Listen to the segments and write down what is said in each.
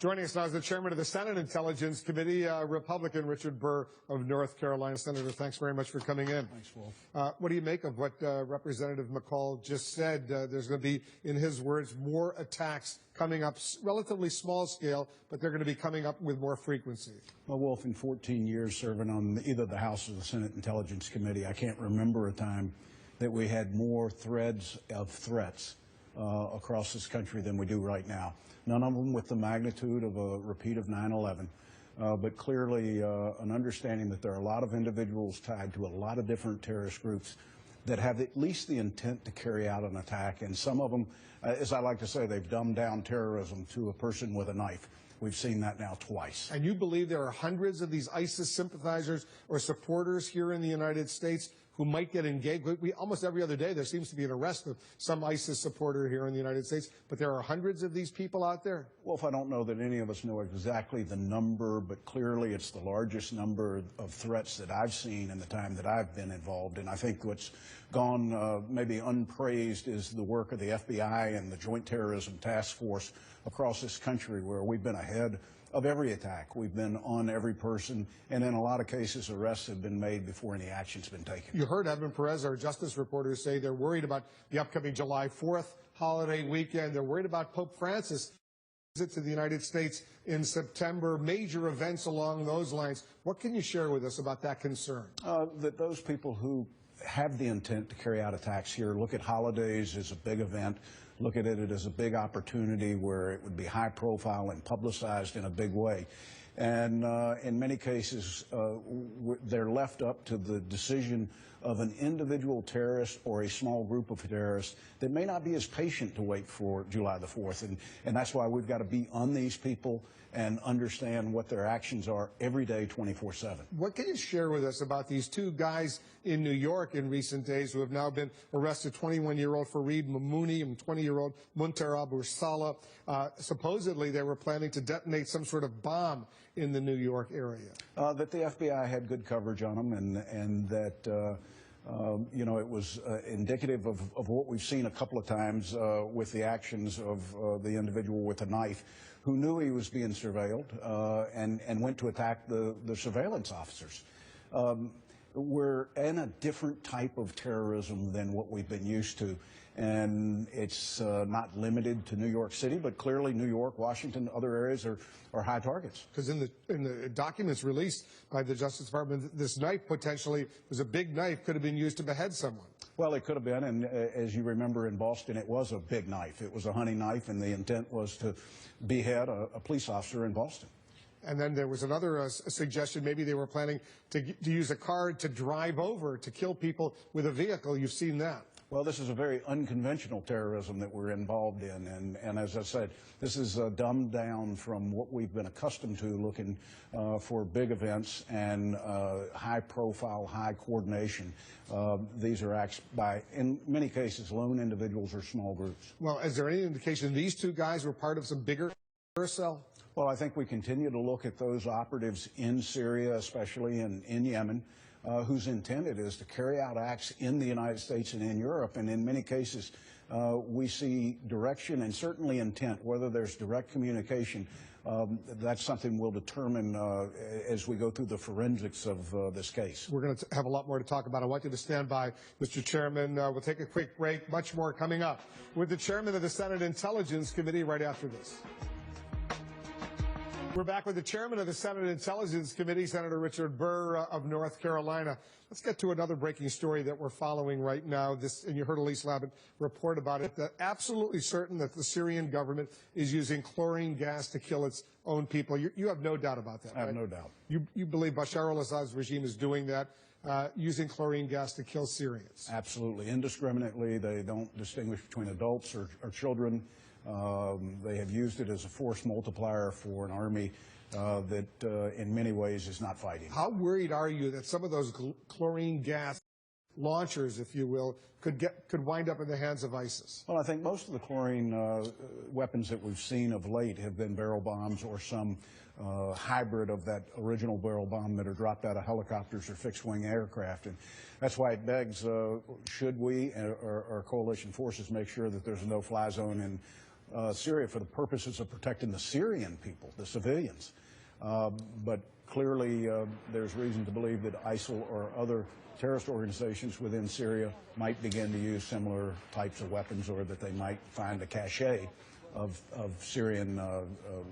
Joining us now is the chairman of the Senate Intelligence Committee, Republican Richard Burr of North Carolina. Senator, thanks very much for coming in. Thanks, Wolf. What do you make of what Representative McCall just said? There's going to be, in his words, more attacks coming up, relatively small scale, but they're going to be coming up with more frequency. Well, Wolf, in 14 years serving on either the House or the Senate Intelligence Committee, I can't remember a time that we had more threads of threats across this country than we do right now. None of them with the magnitude of a repeat of 9/11, but clearly an understanding that there are a lot of individuals tied to a lot of different terrorist groups that have at least the intent to carry out an attack, and some of them, as I like to say, they've dumbed down terrorism to a person with a knife. We've seen that now twice. And you believe there are hundreds of these ISIS sympathizers or supporters here in the United States who might get engaged? Almost every other day there seems to be an arrest of some ISIS supporter here in the United States, but there are hundreds of these people out there? Wolf, I don't know that any of us know exactly the number, but clearly it's the largest number of threats that I've seen in the time that I've been involved. And I think what's gone maybe unpraised is the work of the FBI and the Joint Terrorism Task Force across this country, where we've been ahead of every attack. We've been on every person, and in a lot of cases, arrests have been made before any action's been taken. You heard Edmund Perez, our justice reporter, say they're worried about the upcoming July 4th holiday weekend. They're worried about Pope Francis' visit to the United States in September, major events along those lines. What can you share with us about that concern? That those people who have the intent to carry out attacks here look at holidays as a big event, look at it as a big opportunity where it would be high profile and publicized in a big way. And in many cases, they're left up to the decision of an individual terrorist or a small group of terrorists that may not be as patient to wait for July the 4th. And that's why we've got to be on these people and understand what their actions are every day, 24/7. What can you share with us about these two guys in New York in recent days who have now been arrested, 21-year-old Fareed Mamouni and 20-year-old Muntar Abu Salah? Supposedly they were planning to detonate some sort of bomb in the New York area. That the FBI had good coverage on them, and that you know, it was indicative of what we've seen a couple of times with the actions of the individual with a knife who knew he was being surveilled and went to attack the surveillance officers. We're in a different type of terrorism than what we've been used to, and it's not limited to New York City, but clearly New York, Washington, other areas are high targets. Because in the documents released by the Justice Department, this knife potentially was a big knife, could have been used to behead someone. Well, it could have been, and as you remember in Boston, it was a big knife. It was a hunting knife, and the intent was to behead a police officer in Boston. And then there was another suggestion, maybe they were planning to use a car to drive over to kill people with a vehicle. You've seen that. Well, this is a very unconventional terrorism that we're involved in, and as I said, this is dumbed down from what we've been accustomed to, looking for big events and high-profile, high coordination. These are acts by, in many cases, lone individuals or small groups. Well, is there any indication these two guys were part of some bigger cell? Well, I think we continue to look at those operatives in Syria, especially in Yemen, whose intent it is to carry out acts in the United States and in Europe. And in many cases, we see direction and certainly intent. Whether there's direct communication, that's something we'll determine as we go through the forensics of this case. We're going to have a lot more to talk about. I want you to stand by, Mr. Chairman. We'll take a quick break. Much more coming up with the chairman of the Senate Intelligence Committee right after this. We're back with the chairman of the Senate Intelligence Committee, Senator Richard Burr of North Carolina. Let's get to another breaking story that we're following right now. And you heard Elise Labott report about it. They're absolutely certain that the Syrian government is using chlorine gas to kill its own people. You have no doubt about that, right? I have no doubt. You believe Bashar al-Assad's regime is doing that, using chlorine gas to kill Syrians? Absolutely. Indiscriminately. They don't distinguish between adults or children. They have used it as a force multiplier for an army that in many ways is not fighting. How worried are you that some of those chlorine gas launchers, if you will, could wind up in the hands of ISIS? Well, I think most of the chlorine weapons that we've seen of late have been barrel bombs or some hybrid of that original barrel bomb that are dropped out of helicopters or fixed-wing aircraft. And that's why it begs, should we or coalition forces make sure that there's a no-fly zone in Syria for the purposes of protecting the Syrian people, the civilians. But clearly there's reason to believe that ISIL or other terrorist organizations within Syria might begin to use similar types of weapons, or that they might find a cache of Syrian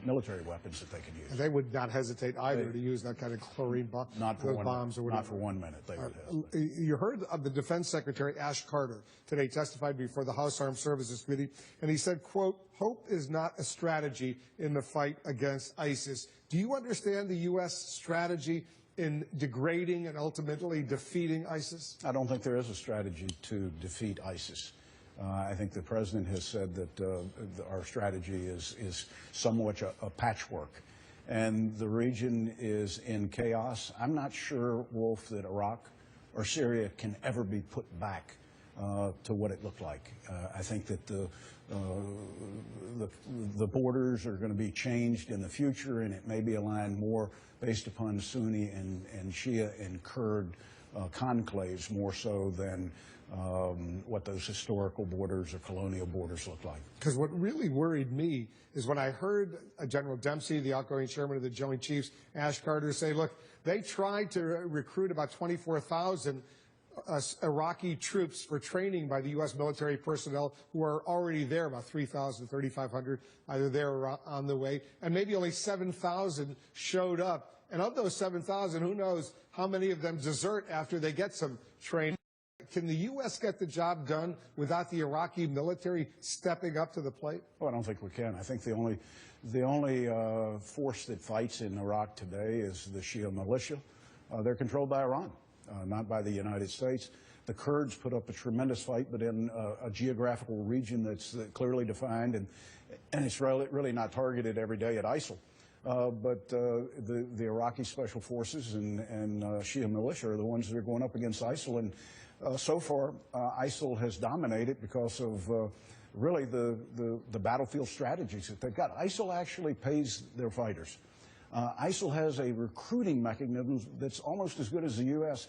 military weapons that they can use. And they would not hesitate either to use that kind of chlorine bombs or whatever. Not for 1 minute they would hesitate. You heard of the Defense Secretary Ash Carter today testified before the House Armed Services Committee, and he said, quote, "Hope is not a strategy in the fight against ISIS." Do you understand the U.S. strategy in degrading and ultimately defeating ISIS? I don't think there is a strategy to defeat ISIS. I think the President has said that our strategy is somewhat a patchwork, and the region is in chaos. I'm not sure, Wolf, that Iraq or Syria can ever be put back to what it looked like. I think that the borders are going to be changed in the future, and it may be aligned more based upon Sunni and Shia and Kurd conclaves more so than what those historical borders or colonial borders look like. Because what really worried me is when I heard General Dempsey, the outgoing chairman of the Joint Chiefs, Ash Carter, say, look, they tried to recruit about 24,000 Iraqi troops for training by the U.S. military personnel who are already there, about 3,000, 3,500, either there or on the way, and maybe only 7,000 showed up. And of those 7,000, who knows how many of them desert after they get some training. Can the U.S. get the job done without the Iraqi military stepping up to the plate? Oh, I don't think we can. I think the only force that fights in Iraq today is the Shia militia. They're controlled by Iran, not by the United States. The Kurds put up a tremendous fight, but in a geographical region that's clearly defined, and it's really not targeted every day at ISIL. But the Iraqi special forces and Shia militia are the ones that are going up against ISIL, and so far, ISIL has dominated because of really the battlefield strategies that they've got. ISIL actually pays their fighters. ISIL has a recruiting mechanism that's almost as good as the U.S.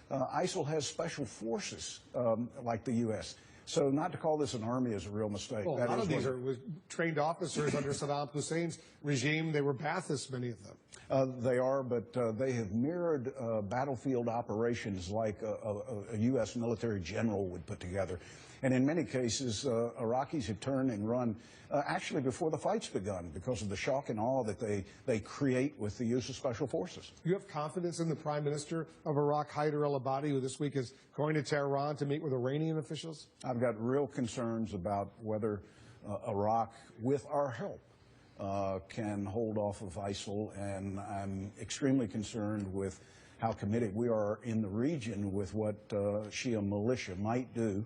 ISIL has special forces like the U.S. So not to call this an army is a real mistake. Well, a lot of these are trained officers under Saddam Hussein's regime. They were Baathists, many of them. They are, but they have mirrored battlefield operations like a U.S. military general would put together. And in many cases, Iraqis have turned and run actually before the fight's begun because of the shock and awe that they create with the use of special forces. You have confidence in the Prime Minister of Iraq, Haider al-Abadi, who this week is going to Tehran to meet with Iranian officials? I've got real concerns about whether Iraq, with our help, can hold off of ISIL, and I'm extremely concerned with how committed we are in the region with what Shia militia might do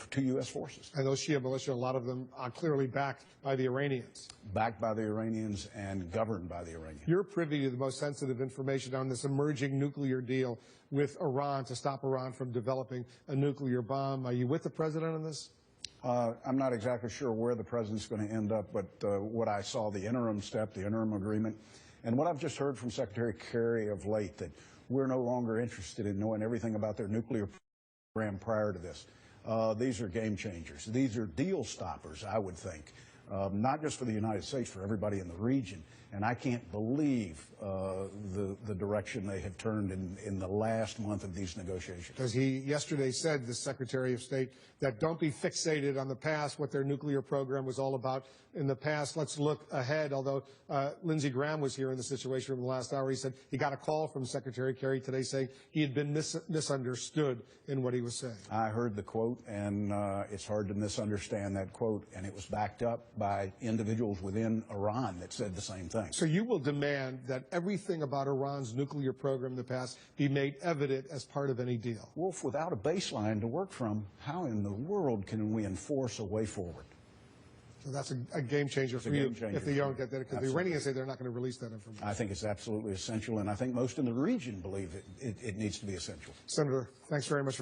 to U.S. forces. And those Shia militia, a lot of them are clearly backed by the Iranians. Backed by the Iranians and governed by the Iranians. You're privy to the most sensitive information on this emerging nuclear deal with Iran to stop Iran from developing a nuclear bomb. Are you with the president on this? I'm not exactly sure where the president's going to end up, but what I saw, the interim step, the interim agreement, and what I've just heard from Secretary Kerry of late, that we're no longer interested in knowing everything about their nuclear program prior to this. These are game changers. These are deal stoppers, I would think, not just for the United States, for everybody in the region. And I can't believe the direction they have turned in the last month of these negotiations. Because he yesterday said, the Secretary of State, that don't be fixated on the past, what their nuclear program was all about in the past. Let's look ahead. Although Lindsey Graham was here in the Situation Room in the last hour, he said he got a call from Secretary Kerry today saying he had been misunderstood in what he was saying. I heard the quote, and it's hard to misunderstand that quote, and it was backed up by individuals within Iran that said the same thing. So you will demand that everything about Iran's nuclear program in the past be made evident as part of any deal? Wolf, without a baseline to work from, how in the world can we enforce a way forward? So that's a game changer for you if they don't get that, because the Iranians say they're not going to release that information. I think it's absolutely essential, and I think most in the region believe it needs to be essential. Senator, thanks very much for